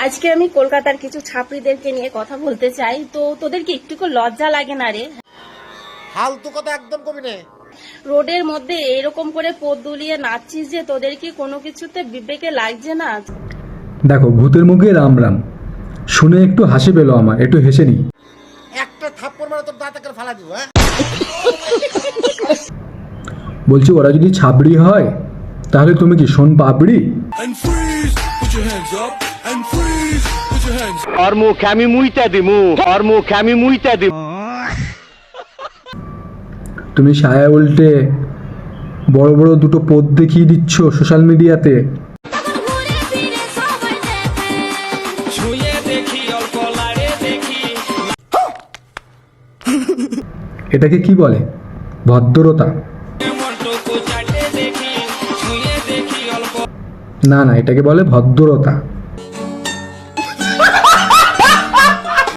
আজকে আমি কলকাতার কিছু ছাত্রীদেরকে নিয়ে কথা বলতে চাই। তো তোদেরকে একটুকু লজ্জা লাগে না রে? ফালতু কথা একদম কবি নে। রোডের মধ্যে এরকম করে পদ দুলিয়ে নাচছিস যে, তোদের কি কোনো কিছুতে বিবেকে লাগছে না? দেখো, ভূতের মুখে রাম রাম শুনে একটু হাসি পেলো আমার, একটু হেসে নি। একটা থাপ্পড় মারে তোর দাঁত করে ফালা দিব। হ্যাঁ, বলছি ওরা যদি ছাবড়ি হয় তাহলে তুমি কি শোন পাবড়ি? তুমি সায়া উল্টে বড় বড় দুটো পদ দেখিয়ে দিচ্ছ সোশ্যাল মিডিয়াতে। এটাকে কি বলে? ভদ্রতা? না না, এটাকে বলে ভদ্রতা।